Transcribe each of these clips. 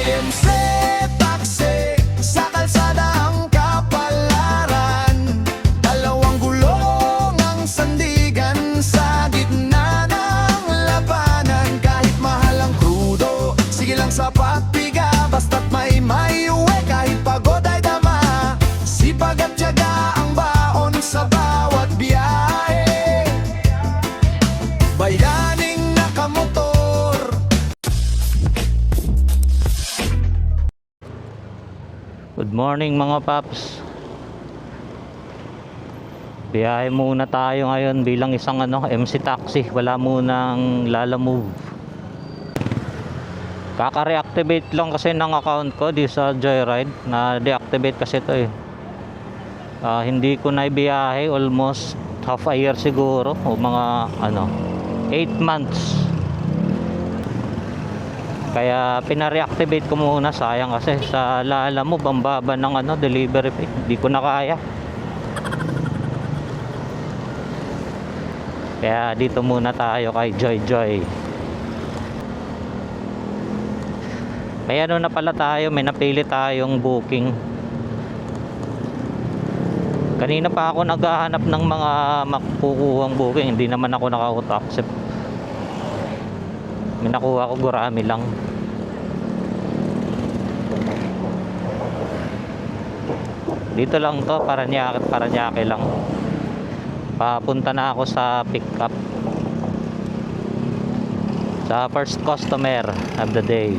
MC Taxi, sa kalsada ang kapalaran. Dalawang gulong ang sandigan sa gitna ng labanan. Kahit mahal ang krudo, sige lang sa pagpiga. Basta't may uwi, kahit pagod ay dama. Sipag at tiyaga ang baon sa bawat biyahe. Bayaning nakamotor. Good morning mga paps. Biyahe muna tayo ngayon bilang isang MC Taxi. Wala munang Lalamove. Kaka-reactivate lang kasi ng account ko di sa Joyride. Na-deactivate kasi ito eh. Hindi ko na ibiyahe almost half a year siguro o mga 8 months. Kaya pina-reactivate ko muna, sayang kasi sa Lalamove ang baba ng delivery fee. Hindi ko na kaya. Kaya dito muna tayo kay Joy Joy. May na pala tayo, may napili tayong booking. Kanina pa ako naghahanap ng mga makukuhang booking. Hindi naman ako naka-auto-accept. May nakuha ko, Gurami lang. Dito lang to, Paranaque lang. Papunta na ako sa pick up. Sa first customer of the day.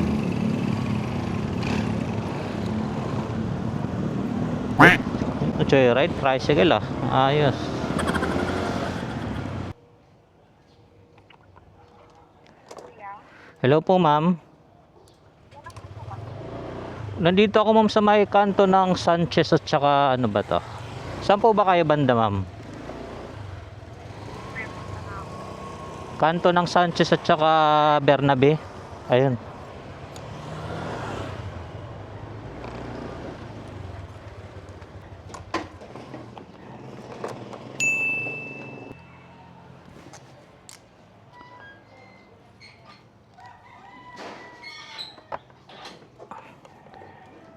Joyride, tricycle ayos. Hello po ma'am. Nandito ako ma'am sa may kanto ng Sanchez at saka ano ba to? Saan po ba kayo banda ma'am? Kanto ng Sanchez at saka Bernabe. Ayun.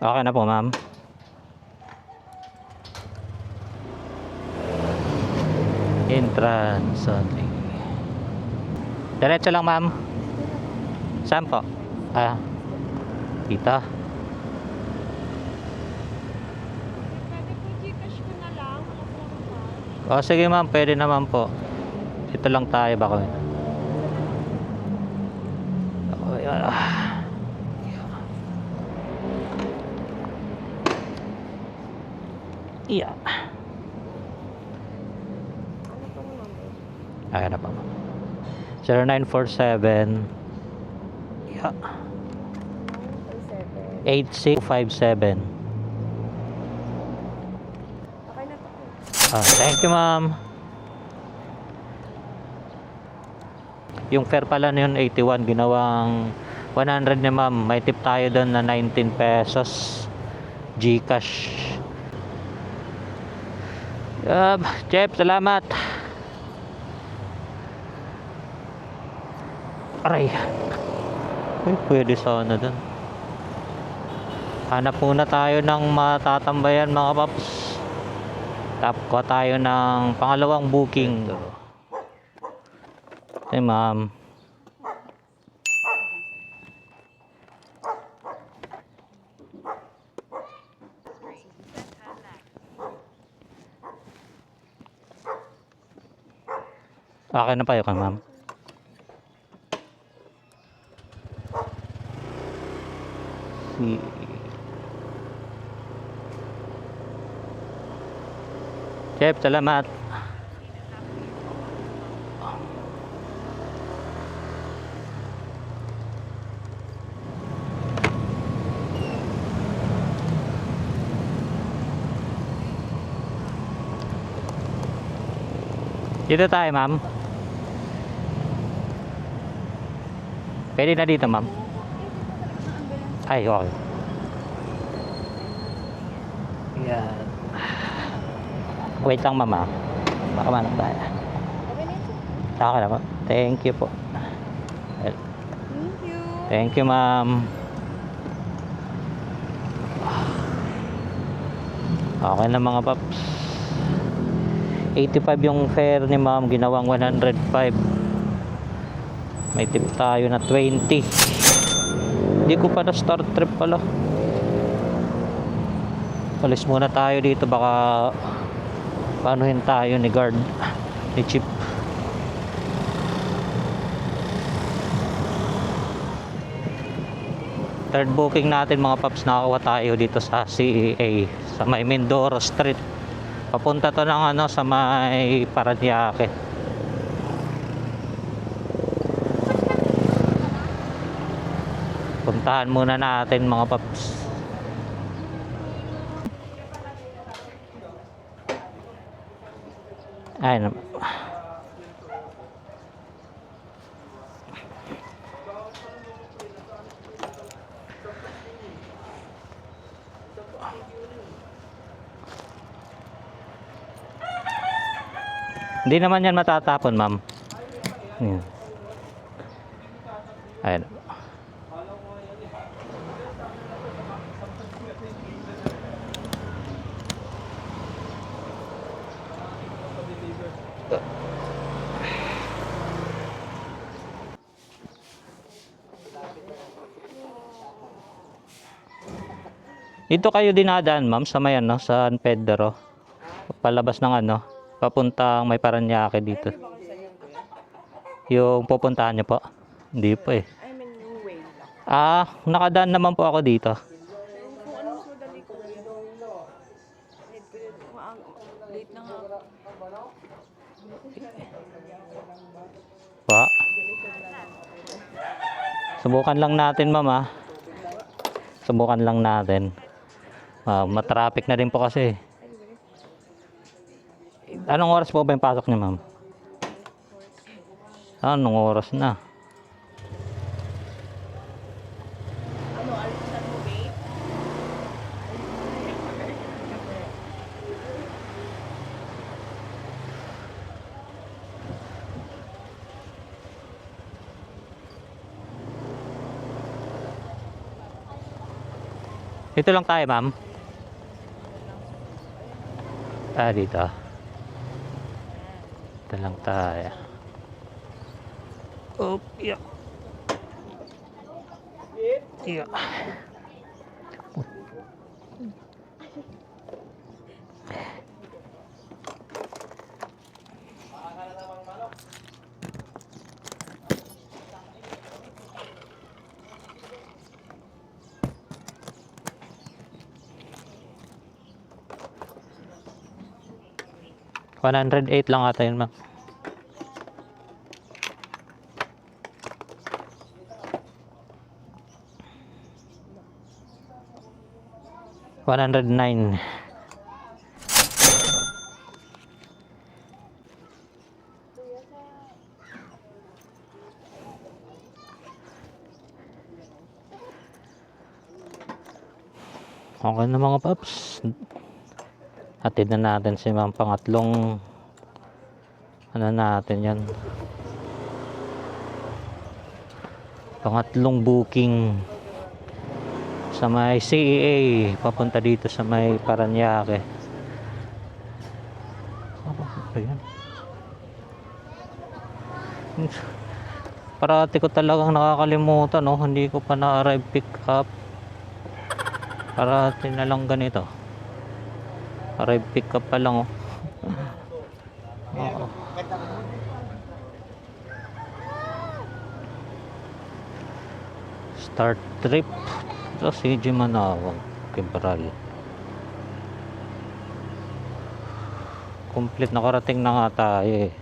Okay na po ma'am. Entrance only. Diretso lang ma'am. Saan po? Dito. Sige ma'am, pwede naman po. Dito lang tayo baka. Yeah. Ayan na pa. 0947 yeah. 8657. Okay na po. Thank you ma'am. Yung fare pala na yun 81, ginawang 100 na ma'am. May tip tayo doon na 19 pesos GCash. Jeff, salamat. Aray. Pwede sana dun. Hanap muna tayo ng matatambayan mga paps. Tapos tayo ng pangalawang booking. Hey ma'am. Okay na pa yun ka ma'am. Chef, salamat. Dito tayo ma'am. Pwede na dito ma'am. Ay, okay. Yan. Wait lang mama. Baka manap tayo. Okay na po. Thank you po. Thank you. Thank you ma'am. Okay na mga paps. 85 yung fare ni ma'am, ginawang 105. May tip tayo na 20. Hindi ko pa na start trip pala. Alis muna tayo dito, baka panuhin tayo ni guard, ni Chip. Third booking natin mga paps, nakakuha tayo dito sa CEA sa may Mindoro Street. Papunta to ng ano, sa may Paranaque. Puntahan muna natin mga paps. Ayun. Hindi naman yan matatapon, ma'am. Ayan. Ayun. Dito kayo dinadaan, ma'am, sa may ano, sa San Pedro. Palabas ng ano, papuntang may Paranaque dito. Yung pupuntahan niyo po? Hindi po eh. I mean, yung way lang. Ah, nakadaan naman po ako dito. Kung ano mas madali ko, yun. Late na nga. Pa. Subukan lang natin, ma'am, ah. Subukan lang natin. Matraffic na din po kasi. Anong oras po ba yung pasok niyo, ma'am? Anong oras na? Ano, alisan mo, babe? Dito lang tayo, ma'am. Dito. Dito lang tayo. Oh, yeah. Yeah. $108 lang ata yun, ma'am. $109. Okay na mga paps. Hatid na natin si ma'am, pangatlong ano natin yan, pangatlong booking sa may CEA papunta dito sa may Paranaque. Ayan. Parati ko talagang nakakalimutan, no? Hindi ko pa na-arrive pick up. Parati na lang ganito. Arrive pick up pa lang, oh. Oo. Start trip sa CG Manawag, Quebral. Complete, nakarating na nga tayo eh.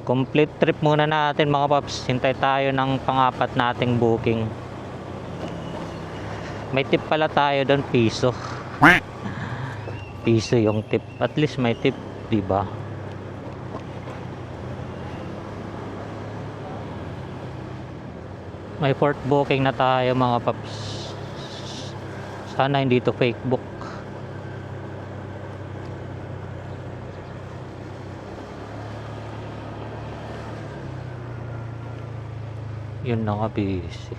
Complete trip muna natin mga paps. Hintay tayo ng pang-apat nating booking. May tip pala tayo doon, piso. Piso yung tip. At least may tip, di ba? May fourth booking na tayo mga paps. Sana hindi to fake book. Yun na nga, busy.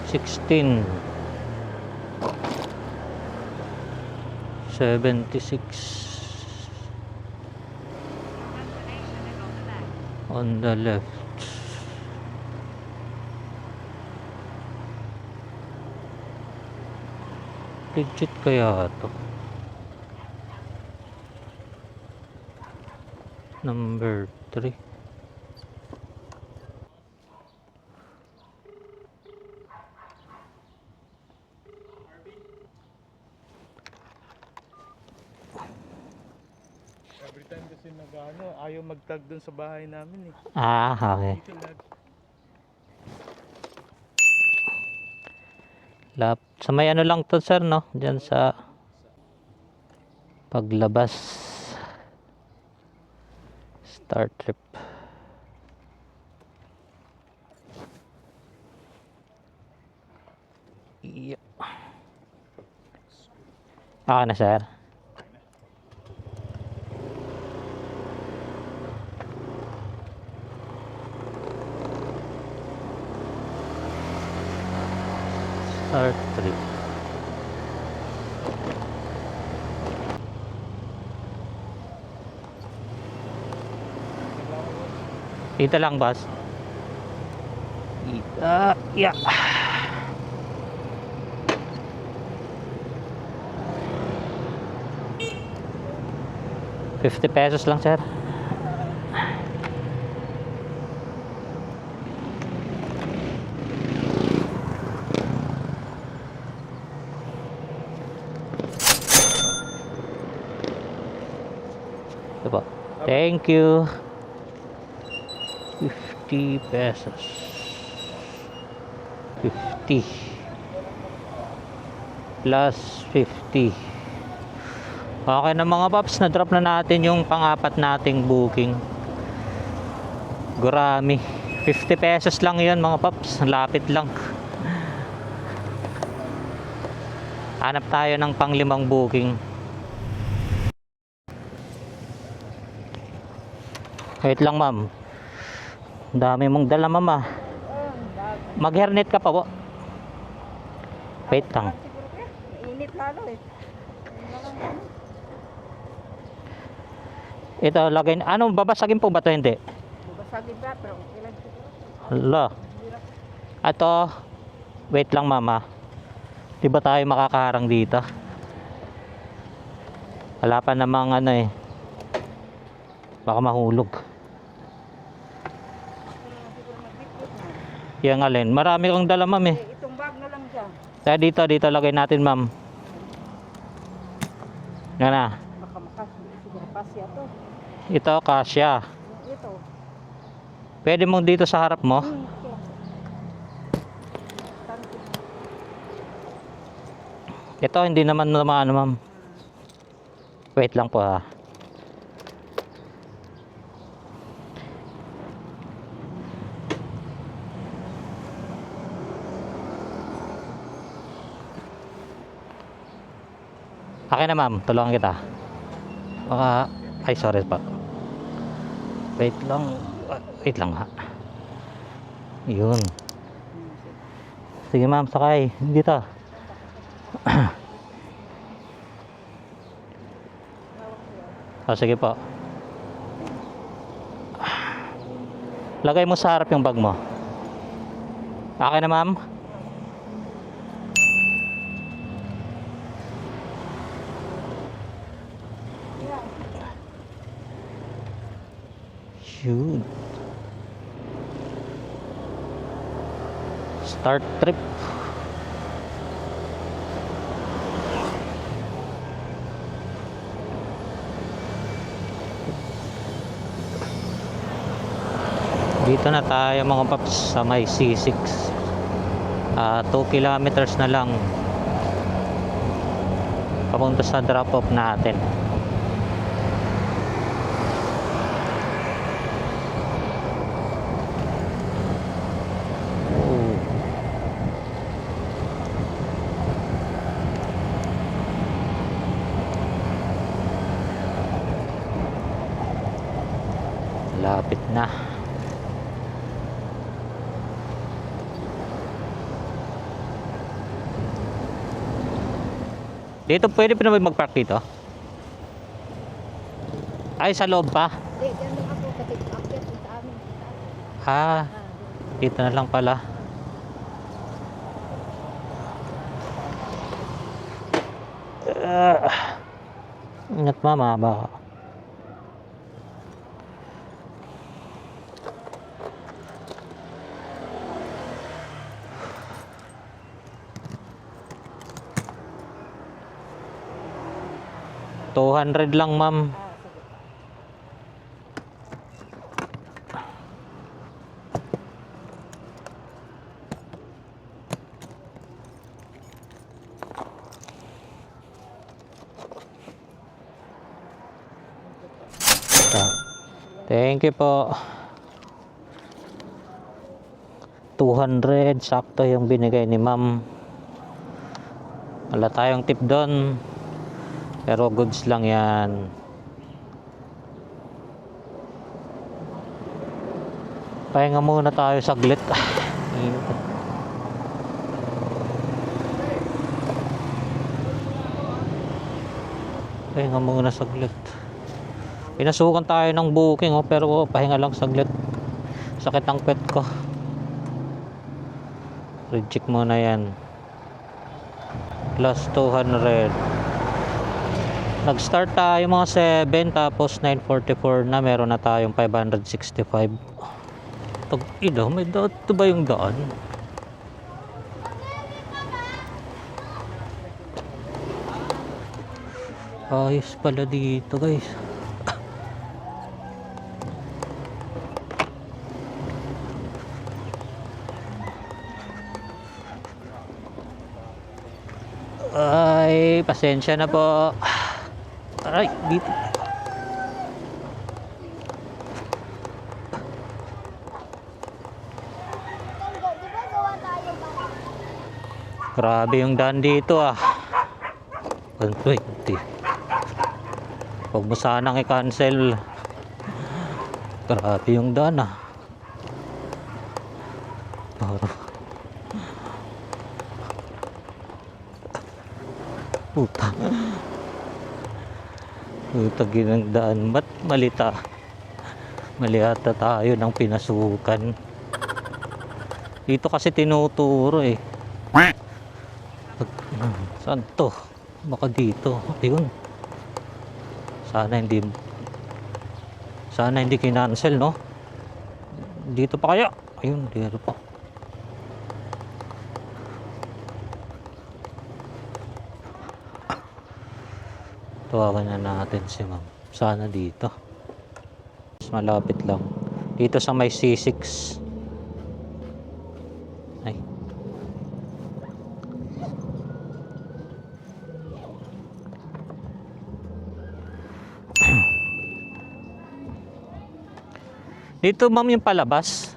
16 76 on the left. Legit kaya to? Number 3. Every time kasi ayaw mag-tag dun sa bahay namin eh. Ah, okay. Dito lag. Sa may ano lang to sir, no? Diyan sa paglabas. Star Trip. Yeah. Na sir. Star Trip. Dito lang, boss. Yeah. 50 pesos lang, sir. Ito po. Thank you. 50 pesos. 50 plus 50. Okay na mga paps, na-drop na natin yung pang-apat nating booking. Gurami. 50 pesos lang yun mga paps. Lapit lang. Hanap tayo ng pang-limang booking. Wait lang ma'am. Dami mong dala mama. Mag-hairnet ka pa po. Wait lang. Init lalo eh. Ito, lagay. Ano, babasagin po ba ito? Hindi. Babasagin ba? Pero okay lang siguro. Hala. Ito, wait lang mama. Di ba tayo makakaharang dito? Wala pa namang ano eh. Baka mahulog. Yang alin? Marami kang dala ma'am eh. Itong bag na lang dyan. Kaya dito lagay natin ma'am. Yan na. Baka siguro pasya to. Ito, kasya. Ito. Pwede mong dito sa harap mo. Ito, hindi naman ano ma'am. Wait lang po ha. Akin na ma'am, tulungan kita. Baka, ay sorry pa. Wait lang ha. Yun. Sige ma'am, sakay. Dito. Sige po. Lagay mo sa harap yung bag mo. Akin na ma'am. Shoot. Start trip. Dito na tayo mga paps sa may C6. 2 kilometers na lang papunta sa drop off natin. Lapit na. Dito pwede pa naman mag-park dito? Ay, sa loob pa? Hindi, dyan lang ako kasi akyat sa amin. Ha, dito na lang pala. Ingat mama, baka. $200 lang, ma'am. Sige. Thank you po. 200, sakto yung binigay ni ma'am. Wala tayong tip doon. Pero goods lang yan. Pahinga muna tayo saglit. Pahinga muna saglit. Pinasukan tayo ng booking, oh, pero pahinga lang saglit. Sakit ang pet ko. Reject muna yan. Plus 200. Nag-start tayo mga 7, tapos 9:44 na, meron na tayong 565. Ilo, may daan. Ito ba yung daan? Ayos pala dito, guys. Ay, pasensya na po. Aray, dito. Grabe yung daan dito, ah. 120. Huwag mo sanang i-cancel. Grabe yung daan, ah. Puta. Puta, ginang daan. Ba't malita? Mali ata tayo ng pinasukan. Dito kasi tinuturo eh. Saan to? Baka dito. Ayun. Sana hindi kinancel, no? Dito pa kaya? Ayun, dito pa. Tawagan na natin si ma'am. Sana dito. Mas malapit lang. Dito sa may C6. Ay. Dito ma'am yung palabas.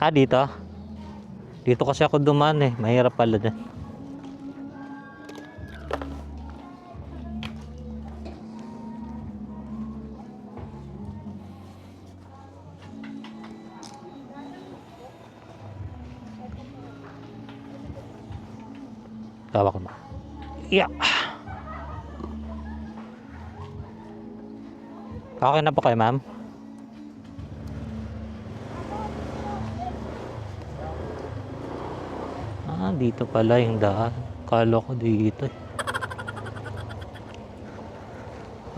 Ah, dito. Dito kasi ako dumaan eh. Mahirap pala dyan. Tawa ko na. Yeah. Okay na po kayo, ma'am? Ah, dito pala yung daan. Kala ko dito eh.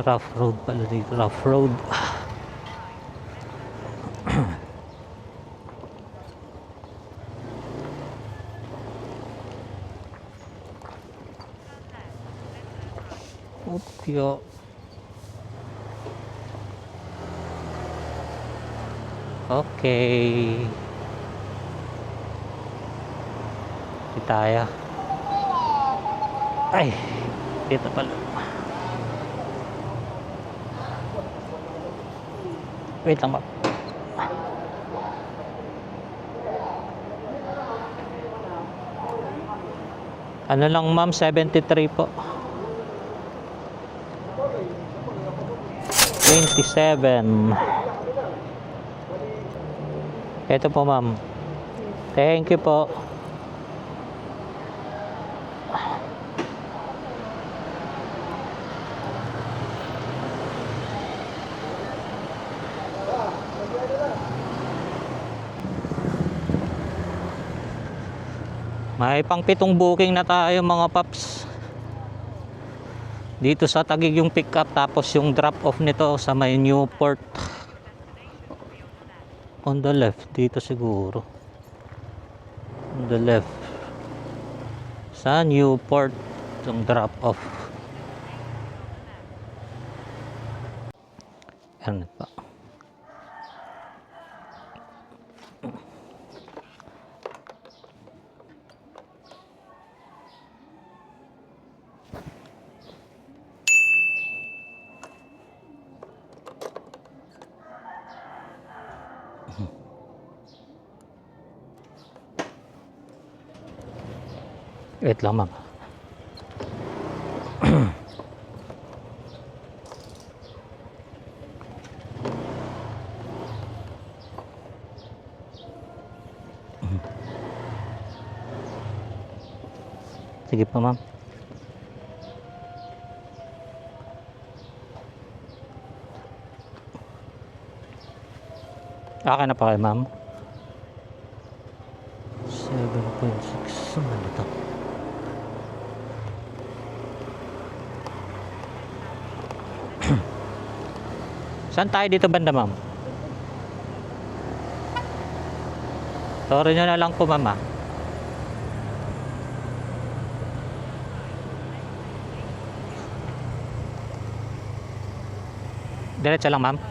Rough road pala dito. Rough road. Opyo. Okay. Di tayo. Ay, dito pala. Wait lang ba? Ano lang ma'am, 73 po. 27. Ito po ma'am. Thank you po. May pang 7 booking na tayo mga paps. Dito sa Taguig yung pick up, tapos yung drop off nito sa may Newport. On the left, dito siguro. On the left. Sa Newport yung drop off. Ano pa? Wait lang ma'am. Sige pa ma'am. Akin na pa kayo ma'am. 7.6. Ano ito? Saan tayo dito banda ma'am? Toro nyo na lang po ma'am ah. Diretso lang ma'am.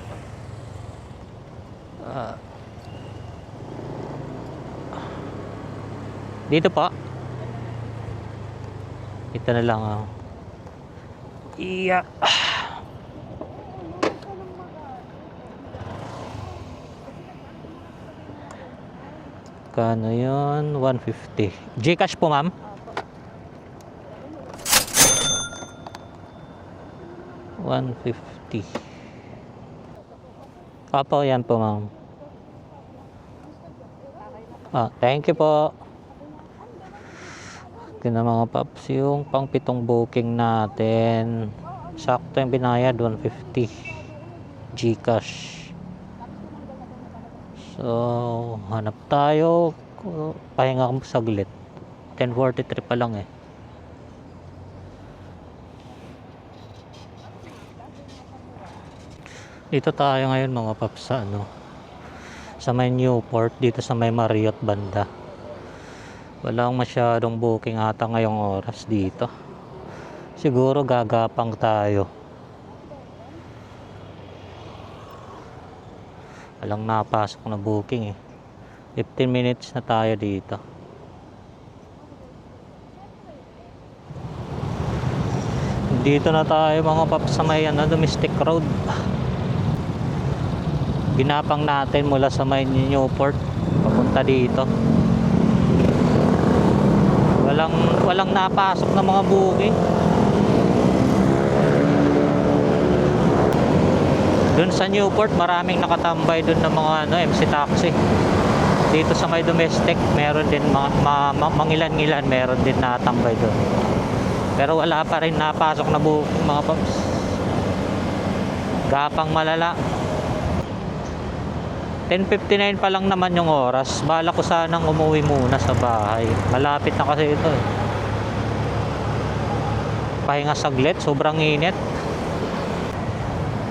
Dito po. Ito na lang oh. Iya. Kano yun? 150. Gcash po ma'am. $150. Opo, yan po ma'am. Thank you po. Okay na mga paps, yung pang 7 booking natin. Sakto yung binayad, 150 Gcash. So, hanap tayo. Pahinga ko saglit. 10:43 pa lang eh. Dito tayo ngayon mga paps sa sa may Newport, dito sa may Marriott banda. Walang masyadong booking ata ngayong oras dito. Siguro gagapang tayo. Walang napasok na booking eh. 15 minutes na tayo dito. Dito na tayo mga paps sa may domestic road. Ginapang natin mula sa may Newport papunta dito. Walang napasok na mga booking. Doon sa Newport maraming nakatambay doon ng mga MC taxi. Dito sa may domestic meron din mangilan-ngilan, meron din natambay doon. Pero wala pa rin napasok na booking mga paps. Gapang malala. 10:59 pa lang naman yung oras. Bala ko sanang umuwi muna sa bahay. Malapit na kasi ito eh. Pahinga saglit, sobrang init.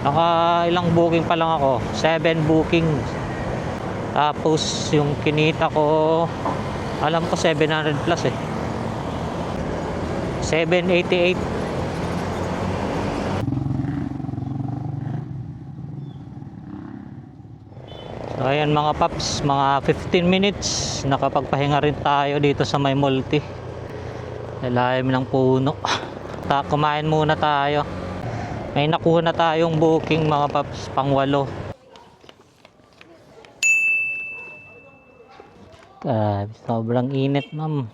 Naka ilang booking pa lang ako, 7 booking. Tapos yung kinita ko, alam ko 700 plus eh. 788. So ayan mga paps, mga 15 minutes nakapagpahinga rin tayo dito sa may multi. Lalim ng puno. Kumain muna tayo. May nakuha na tayong booking mga paps, pang 8. Sobrang init ma'am.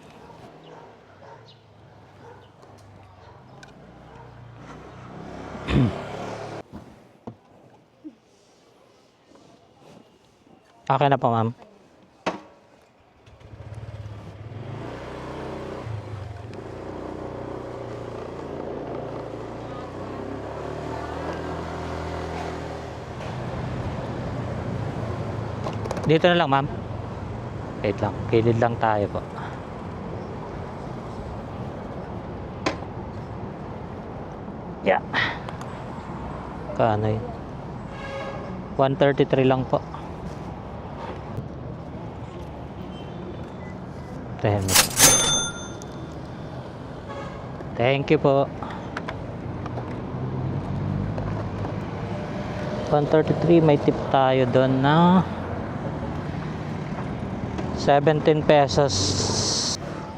Okay na po ma'am. Dito na lang ma'am. Wait lang, kilid lang tayo po. Yeah. Kaano yun? 133 lang po. Thank you po. 133, may tip tayo doon na 17 pesos.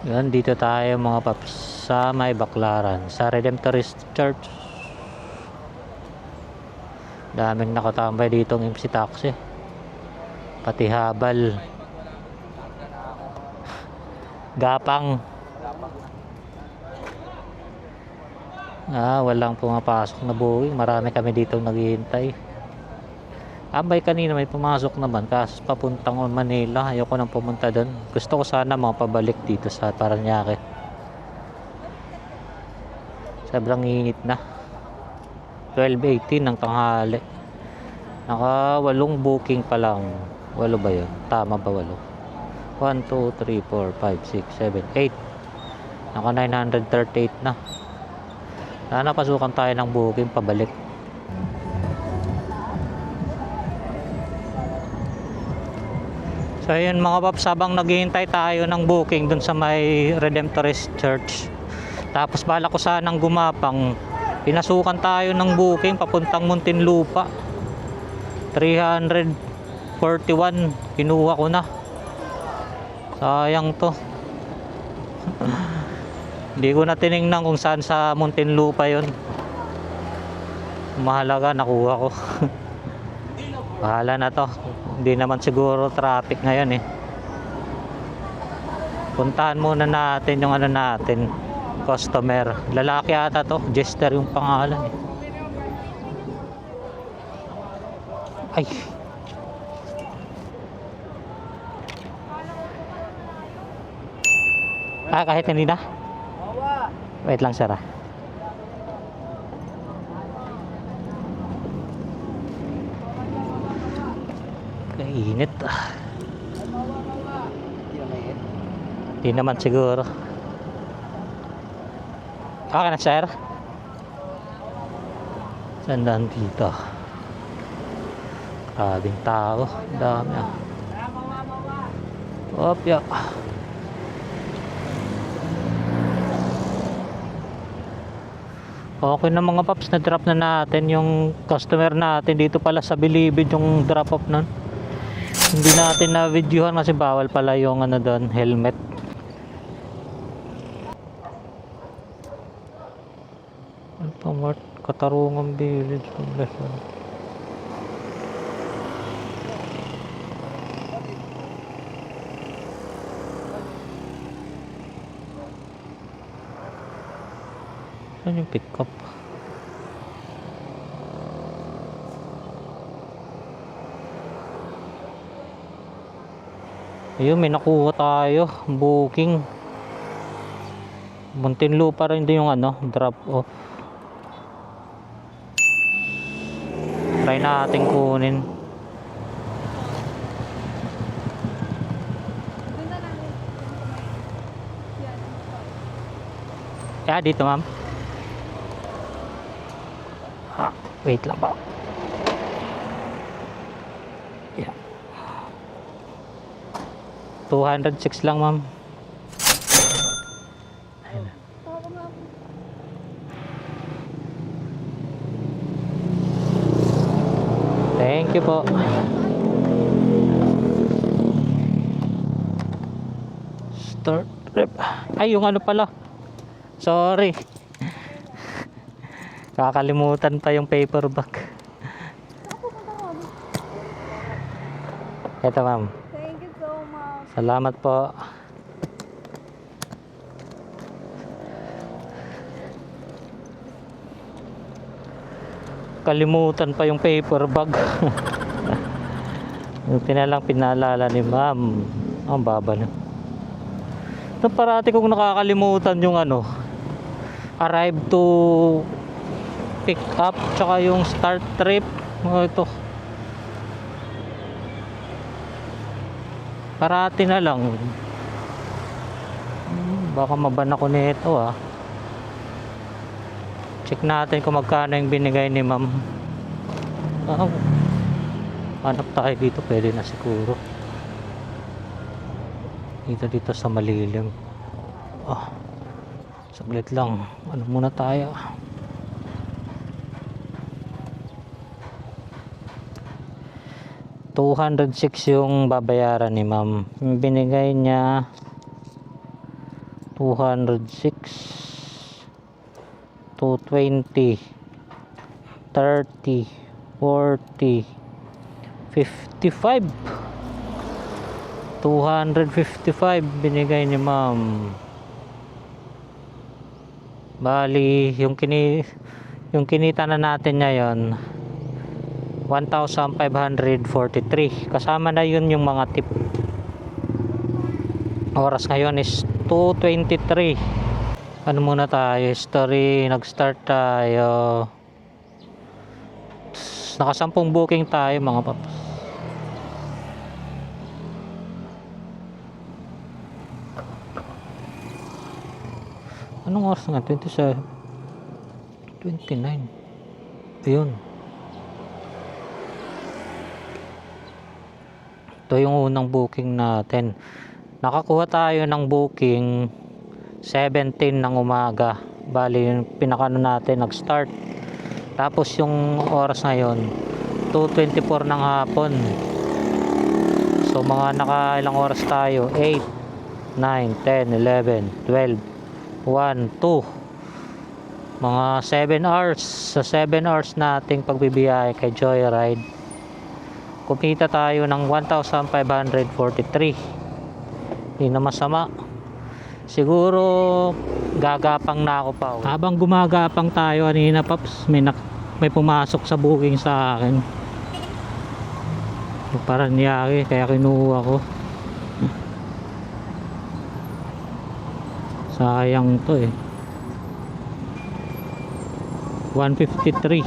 Yan, dito tayo mga paps sa may Baclaran, sa Redemptorist Church. Daming nakatambay dito ng MC Taxi, pati habal, gapang. Walang pumapasok na buwing. Marami kami dito naghihintay. Abay, kanina may pumasok naman kaso papuntang Manila. Ayoko nang pumunta doon. Gusto ko sana makapabalik dito sa Paranaque. Sobrang init na. 12:18 ng tanghali. Naka 8 booking pa lang. 8 ba yun? Tama ba 8? 1, 2, 3, 4, 5, 6, 7, 8. Naka 938 na. Sana pasukan tayo ng booking pabalik. So yun mga paps, habang naghihintay tayo ng booking dun sa may Redemptorist Church, tapos bala ko sanang gumapang, pinasukan tayo ng booking papuntang Muntinlupa. 341 kinuha ko na. Sayang to. Hindi ko na tinignan kung saan sa Muntinlupa yon. Mahalaga nakuha ko. Bahala na to. Hindi naman siguro traffic ngayon eh. Puntahan muna natin yung ano natin, customer. Lalaki ata to, Jester yung pangalan eh. Ay. Kahit hindi na. Wait lang, sir. Kainit. Hindi naman siguro. Okay na, sir. Sandaan dito. Grabing tao. Dami ah. Opya. Okay na mga paps, na-drop na natin yung customer natin. Dito pala sa Bilibid yung drop off nun. Hindi natin na-videohan kasi bawal pala yung ano doon, helmet. Alphamart, Katarungan Village. Saan yung pick up? Ayun, may nakuha tayo. Booking. Muntinlupa rin din yung ano, drop off. Try natin kunin. Kaya dito, ma'am. Wait lang ba? Yeah. 206 lang, ma'am. Thank you po. Start trip. Ay, yung ano pala. Sorry. Kakalimutan pa yung paper bag. Ito, ma'am. Thank you so much. Salamat po. Kalimutan pa yung paper bag. Yung pinalang pinalala ni ma'am. Ang baba na. Ito parati kong nakakalimutan yung ano, arrive to pick up tsaka yung start trip. Ito parati na lang. Baka maban ako nito ah. Check natin kung magkano yung binigay ni ma'am. Hanap tayo dito, pwede na siguro. Dito sa malilim. Saglit lang. Ano muna tayo? $206 yung babayaran ni ma'am. Yung binigay niya 206, 220, 30, 40, 55. 255 binigay ni ma'am. Bali, yung kinita na natin ngayon 1,543. Kasama na yun yung mga tip. Oras ngayon is 2:23. Ano muna tayo? History. Nag-start tayo. Nakasampung booking tayo mga paps. Anong oras nga? 27, 29. Ayun. Ito yung unang booking natin. Nakakuha tayo ng booking 17 ng umaga. Bali yung pinakano natin nag-start. Tapos yung oras ngayon 2:24 ng hapon. So mga nakailang oras tayo? 8, 9, 10, 11, 12, 1, 2. Mga 7 hours. Sa 7 hours nating pagbibiyahe kay Joyride, kumita tayo ng 1,543. Hindi na masama. Siguro gagapang na ako pa. Habang gumagapang tayo kanina paps, may pumasok sa booking sa akin. Paranaque, kaya kinuha ko. Sayang to eh. 153.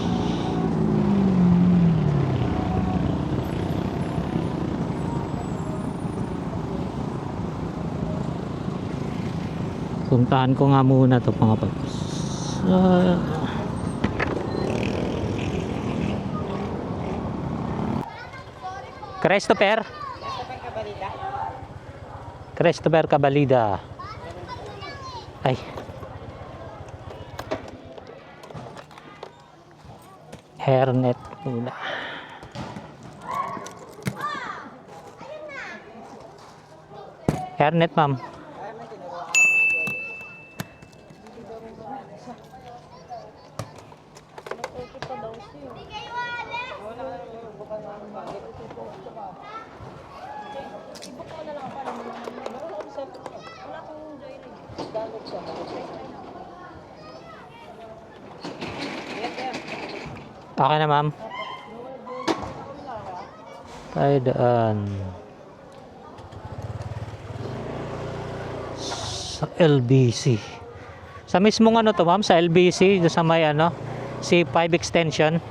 Puntahan ko nga muna to mga paps. Christopher Cabalida. Ay. Hairnet muna. Hairnet ma'am. Okay na ma'am. Tayo daan sa LBC. Sa mismong ano to ma'am, sa LBC, sa may ano, C5 extension.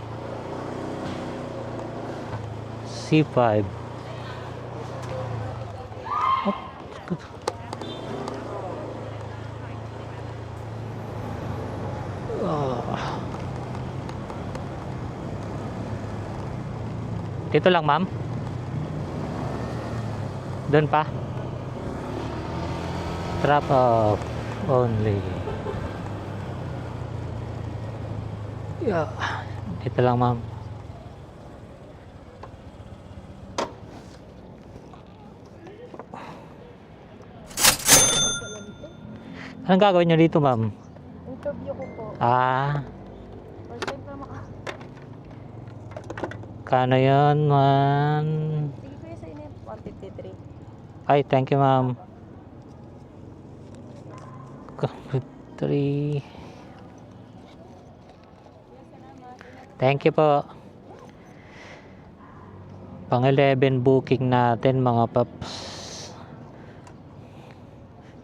C5. Dito lang ma'am. Doon pa. Drop off only. Yeah. Dito lang ma'am. Anong gagawin nyo dito ma'am? Interview ko po. First time pa Kano yun man? Sige ko yun sa inyo. 153. Ay, thank you ma'am. 3. Thank you po. Pang 11 booking natin mga paps.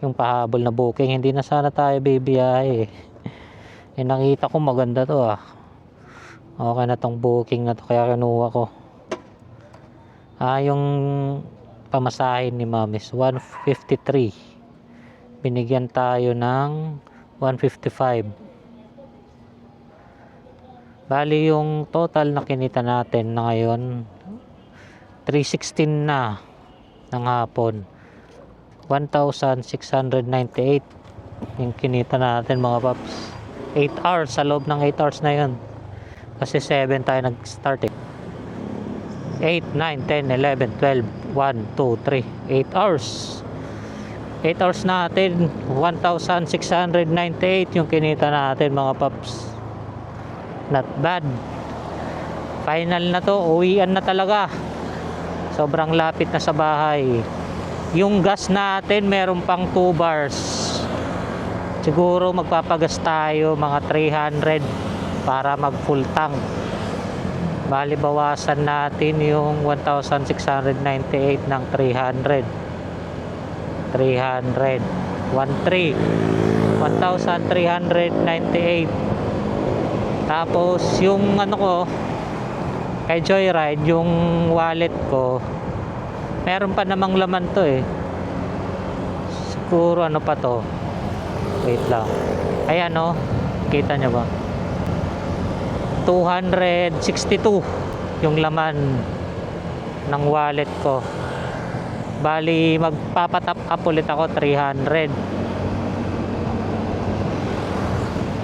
Yung pahabol na booking, hindi na sana tayo bibiyahe. Nakita ko maganda to ah. Okay na tong booking na to, kaya kinuha ko. Yung pamasahin ni ma'am is 153. Binigyan tayo ng 155. Bali yung total na kinita natin na ngayon 316 na ng hapon. 1,698 yung kinita natin mga paps. 8 hours, sa loob ng 8 hours na yun. Kasi 7 tayo nag-start eh. 8, 9, 10, 11, 12, 1, 2, 3, 8 hours. 8 hours natin, 1,698 yung kinita natin mga paps. Not bad. Final na to, uwian na talaga. Sobrang lapit na sa bahay. Yung gas natin meron pang 2 bars. Siguro magpapagas tayo mga 300 para mag full tank. Bali bawasan natin yung 1,698 ng 300. 1,398 tapos yung ano ko kay Joyride, yung wallet ko meron pa namang laman to eh. Siguro ano pa to, wait lang, ayan o, kita nyo ba, 262 yung laman ng wallet ko. Bali magpapatap up ulit ako 300.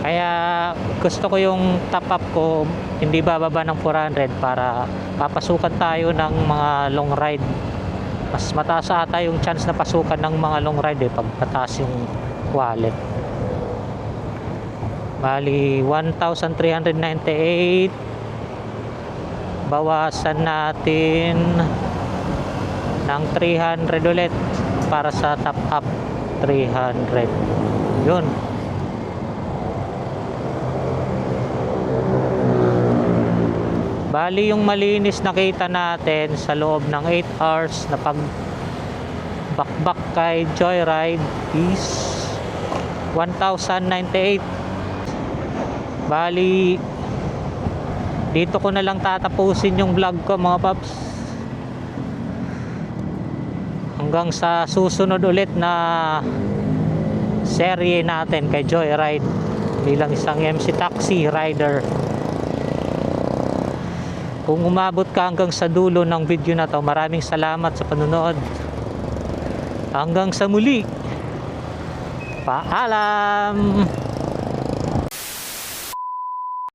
Kaya gusto ko yung top up ko hindi bababa ng 400 para papasukan tayo ng mga long ride. Mas mataas ata yung chance na pasukan ng mga long ride eh pag mataas yung wallet. Bali 1,398, bawasan natin ng 300 ulit para sa top up 300. Yun. Bali yung malinis nakita natin sa loob ng 8 hours na pagbakbak kay Joyride is 1,098. Bali dito ko na lang tatapusin yung vlog ko mga paps. Hanggang sa susunod ulit na serye natin kay Joyride bilang isang MC taxi rider. Kung umabot ka hanggang sa dulo ng video na to, maraming salamat sa panonood. Hanggang sa muli. Paalam!